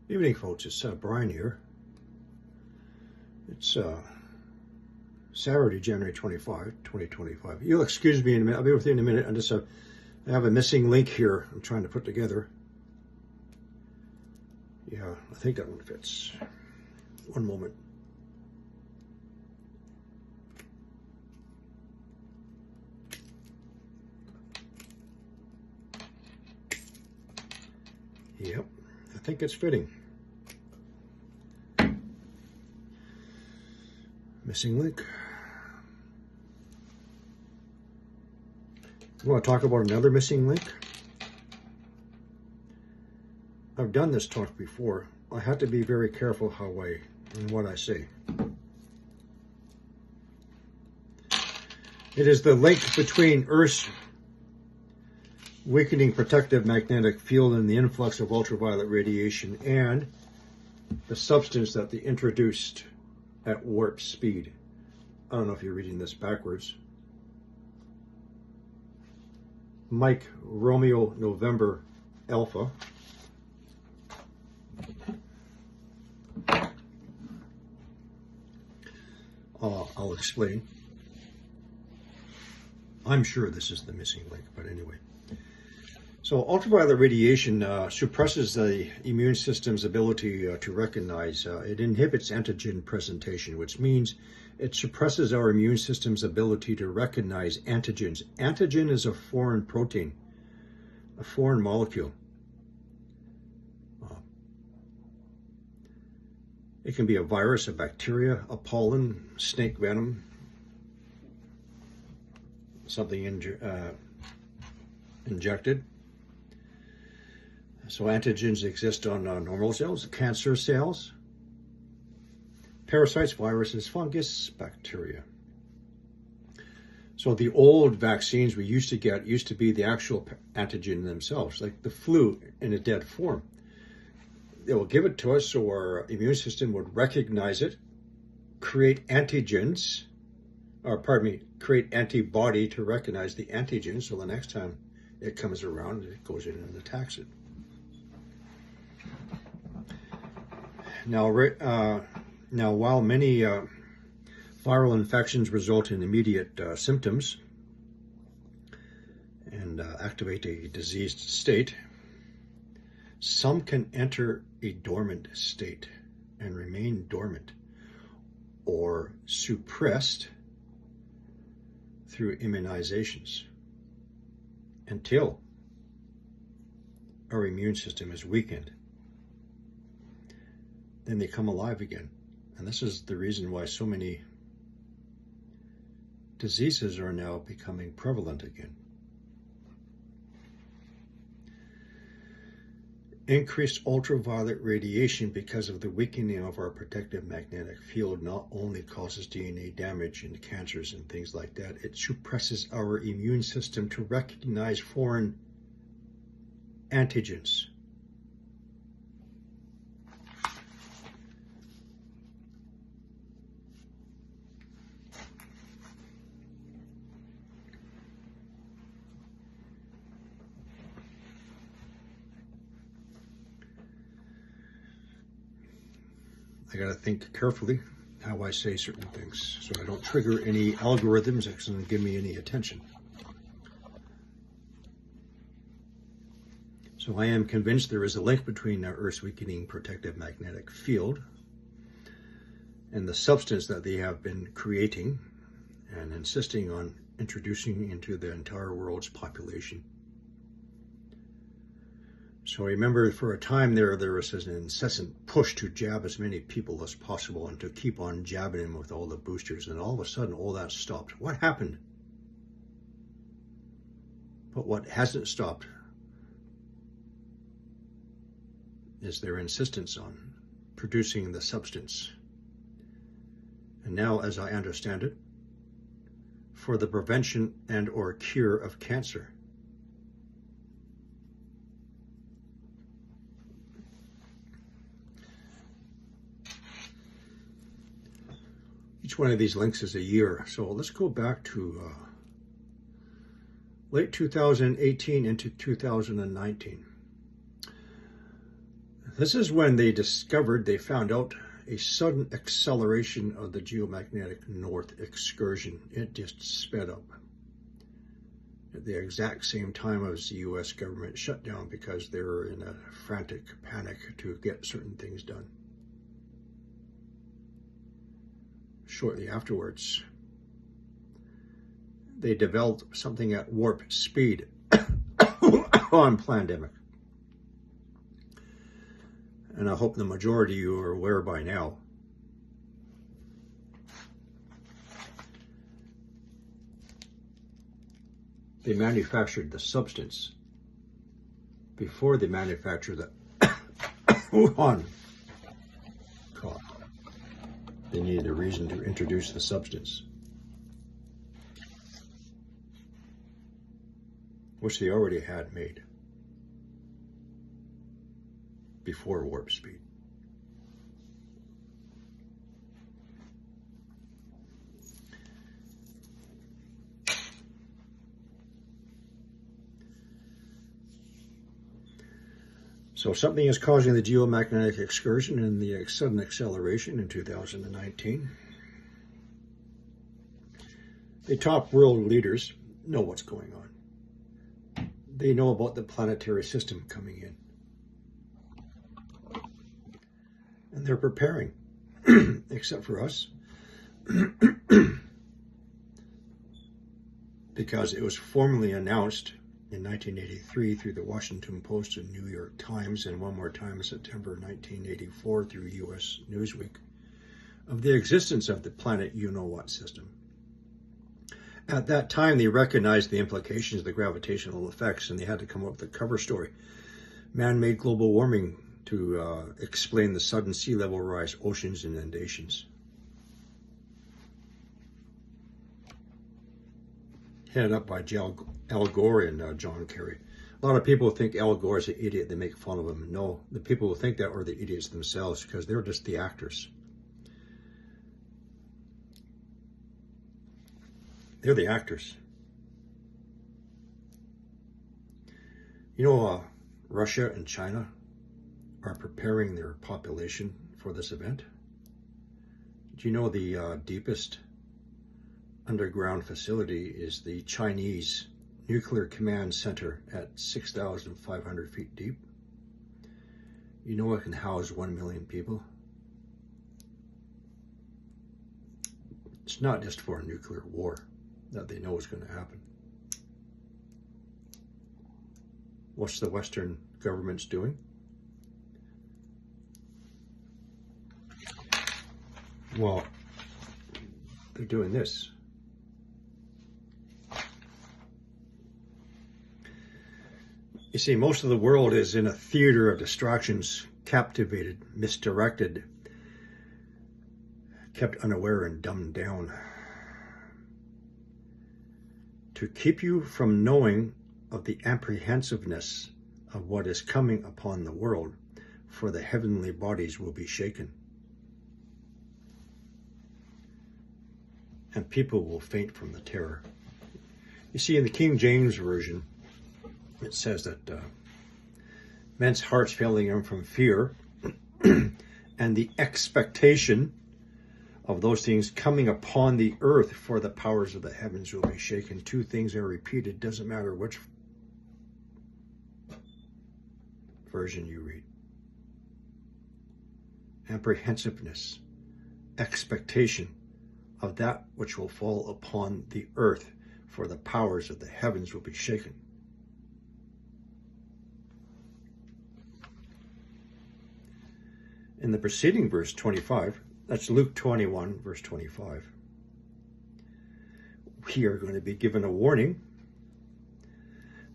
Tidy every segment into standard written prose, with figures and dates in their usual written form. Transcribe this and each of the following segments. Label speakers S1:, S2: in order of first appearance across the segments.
S1: Evening, folks. It's Brian here. It's Saturday, January 25, 2025. You'll excuse me in a minute. I'll be with you in a minute. I have a missing link here I'm trying to put together. Yeah, I think that one fits. One moment. Yep, I think it's fitting. Missing link. You want to talk about another missing link? I've done this talk before. I have to be very careful how and what I say. It is the link between Earth's weakening protective magnetic field and the influx of ultraviolet radiation and the substance that they introduced at warp speed. I don't know if you're reading this backwards. Mike Romeo November Alpha. I'll explain. I'm sure this is the missing link, but anyway. So ultraviolet radiation suppresses the immune system's ability to recognize. It inhibits antigen presentation, which means it suppresses our immune system's ability to recognize antigens. Antigen is a foreign protein, a foreign molecule. It can be a virus, a bacteria, a pollen, snake venom, something injected. So antigens exist on normal cells, cancer cells, parasites, viruses, fungus, bacteria. So the old vaccines we used to get used to be the actual antigen themselves, like the flu in a dead form. They will give it to us so our immune system would recognize it, create antigens, create antibody to recognize the antigen, so the next time it comes around, it goes in and attacks it. Now, while many viral infections result in immediate symptoms and activate a diseased state, some can enter a dormant state and remain dormant or suppressed through immunizations until our immune system is weakened. Then they come alive again. And this is the reason why so many diseases are now becoming prevalent again. Increased ultraviolet radiation because of the weakening of our protective magnetic field not only causes DNA damage and cancers and things like that, it suppresses our immune system to recognize foreign antigens. I got to think carefully how I say certain things so I don't trigger any algorithms that can give me any attention. So I am convinced there is a link between Earth's weakening protective magnetic field and the substance that they have been creating and insisting on introducing into the entire world's population. So remember, for a time there was an incessant push to jab as many people as possible and to keep on jabbing them with all the boosters, and all of a sudden all that stopped. What happened? But what hasn't stopped is their insistence on producing the substance. And now, as I understand it, for the prevention and or cure of cancer. Each one of these links is a year. So let's go back to late 2018 into 2019. This is when they found out a sudden acceleration of the geomagnetic north excursion. It just sped up at the exact same time as the US government shut down because they were in a frantic panic to get certain things done. Shortly afterwards, they developed something at warp speed on Plandemic. And I hope the majority of you are aware by now. They manufactured the substance before they manufactured the Wuhan cough. They needed a reason to introduce the substance, which they already had made before warp speed. So something is causing the geomagnetic excursion and the sudden acceleration in 2019. The top world leaders know what's going on. They know about the planetary system coming in. And they're preparing, except for us, because it was formally announced in 1983 through the Washington Post and New York Times, and one more time in September 1984 through US Newsweek, of the existence of the planet you-know-what system. At that time, they recognized the implications of the gravitational effects, and they had to come up with a cover story. Man-made global warming to explain the sudden sea level rise, oceans, inundations. Headed up by Al Gore and John Kerry. A lot of people think Al Gore is an idiot. They make fun of him. No, the people who think that are the idiots themselves, because they're just the actors. They're the actors. You know, Russia and China are preparing their population for this event. Do you know the deepest underground facility is the Chinese Nuclear Command Center at 6,500 feet deep? You know it can house 1 million people? It's not just for a nuclear war that they know is going to happen. What's the Western governments doing? Well, they're doing this. You see, most of the world is in a theater of distractions, captivated, misdirected, kept unaware and dumbed down, to keep you from knowing of the apprehensiveness of what is coming upon the world, for the heavenly bodies will be shaken. And people will faint from the terror. You see, in the King James Version, it says that men's hearts failing them from fear and the expectation of those things coming upon the earth, for the powers of the heavens will be shaken. Two things are repeated, doesn't matter which version you read. Apprehensiveness, expectation of that which will fall upon the earth, for the powers of the heavens will be shaken. In the preceding verse 25, that's Luke 21, verse 25, we are going to be given a warning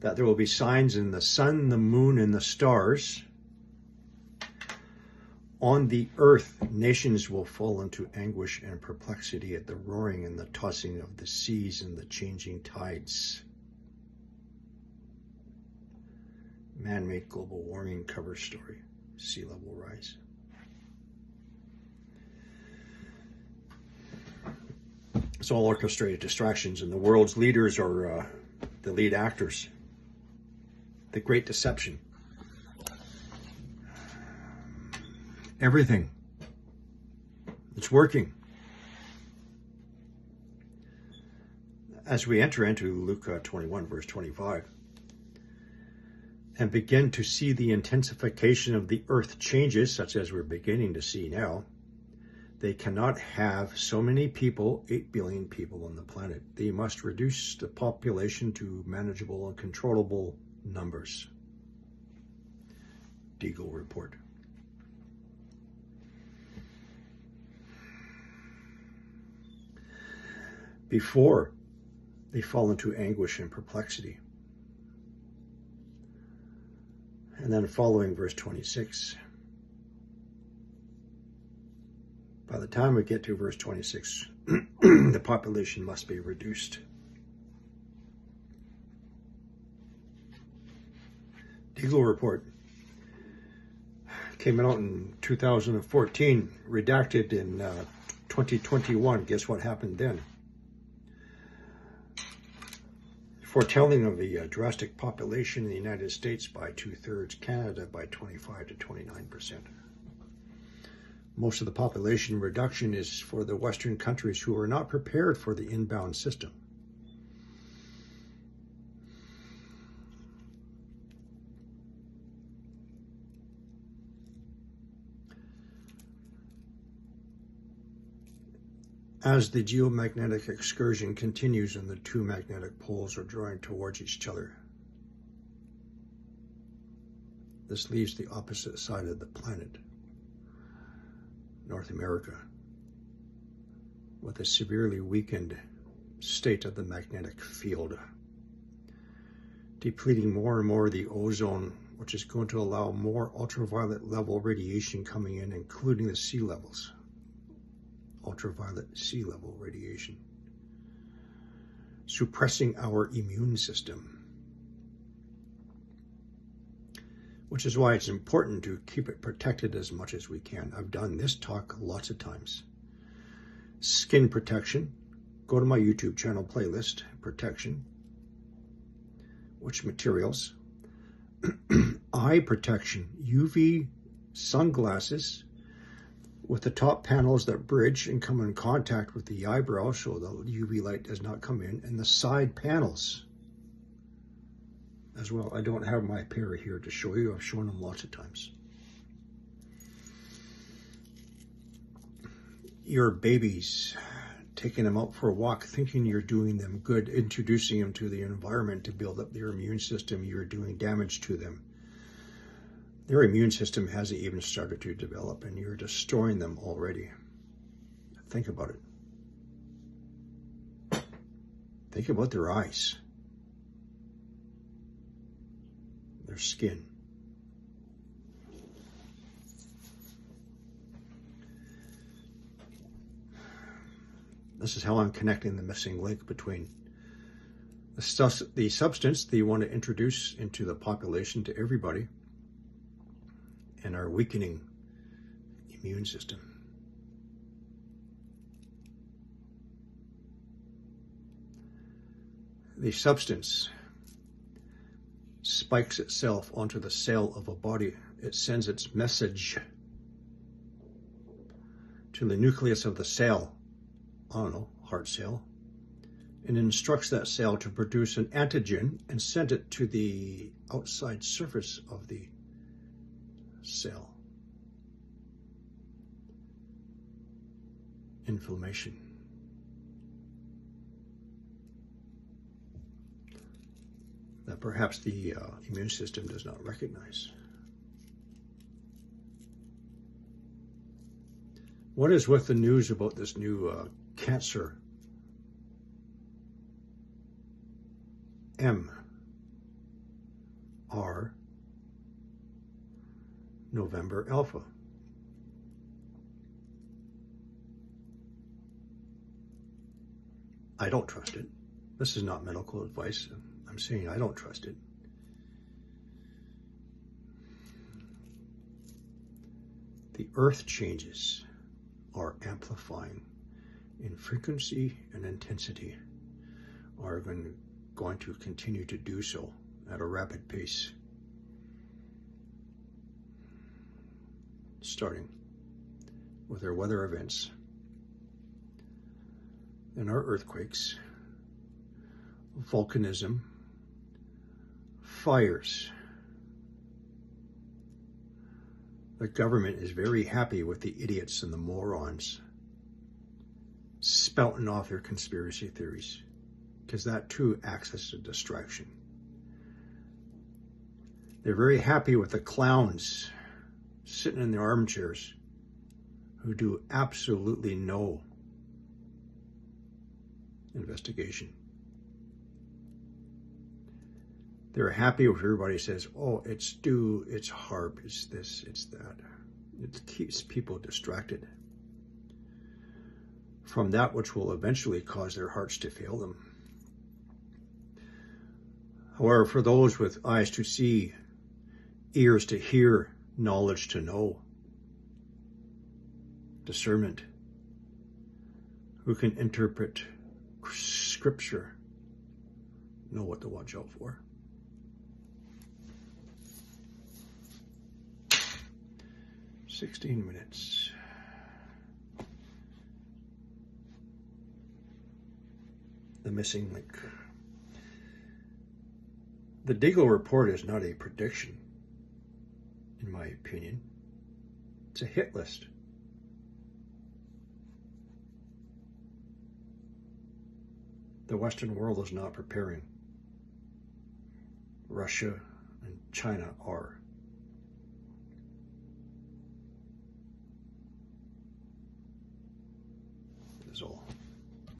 S1: that there will be signs in the sun, the moon, and the stars. On the earth, nations will fall into anguish and perplexity at the roaring and the tossing of the seas and the changing tides. Man-made global warming cover story, sea level rise. It's all orchestrated distractions, and the world's leaders are the lead actors. The Great Deception. everything. It's working. As we enter into Luke 21, verse 25, and begin to see the intensification of the earth changes, such as we're beginning to see now, they cannot have so many people, 8 billion people on the planet. They must reduce the population to manageable and controllable numbers. Deagle report. Before they fall into anguish and perplexity. And then following verse 26. By the time we get to verse 26, the population must be reduced. Deagle report came out in 2014, redacted in 2021. Guess what happened then? Foretelling of the drastic population in the United States by 2/3, Canada by 25 to 29%. Most of the population reduction is for the Western countries who are not prepared for the inbound system. As the geomagnetic excursion continues and the two magnetic poles are drawing towards each other, this leaves the opposite side of the planet, North America, with a severely weakened state of the magnetic field, depleting more and more the ozone, which is going to allow more ultraviolet level radiation coming in, including the sea levels. Ultraviolet sea level radiation, suppressing our immune system, which is why it's important to keep it protected as much as we can. I've done this talk lots of times. Skin protection, go to my YouTube channel playlist, protection. Which materials? Eye protection, UV sunglasses, with the top panels that bridge and come in contact with the eyebrow so the UV light does not come in, and the side panels as well. I don't have my pair here to show you. I've shown them lots of times. Your babies, taking them out for a walk, thinking you're doing them good, introducing them to the environment to build up their immune system, you're doing damage to them. Their immune system hasn't even started to develop, and you're destroying them already. Think about it. Think about their eyes, their skin. This is how I'm connecting the missing link between the substance that you want to introduce into the population to everybody, and our weakening immune system. The substance spikes itself onto the cell of a body. It sends its message to the nucleus of the cell, I don't know, heart cell, and instructs that cell to produce an antigen and send it to the outside surface of the cell. Inflammation. That perhaps the immune system does not recognize. What is with the news about this new cancer? MR November Alpha. I don't trust it. This is not medical advice. I'm saying I don't trust it. The earth changes are amplifying in frequency and intensity, are going to continue to do so at a rapid pace, starting with our weather events and our earthquakes, volcanism, fires. The government is very happy with the idiots and the morons spouting off their conspiracy theories, because that too acts as a distraction. They're very happy with the clowns sitting in their armchairs who do absolutely no investigation. They're happy if everybody says, oh, it's due, it's HARP, it's this, it's that. It keeps people distracted from that which will eventually cause their hearts to fail them. However, for those with eyes to see, ears to hear, knowledge to know, discernment, who can interpret scripture, know what to watch out for. "16 minutes. The missing link. The Deagle report is not a prediction, in my opinion. It's a hit list. The Western world is not preparing. Russia and China are.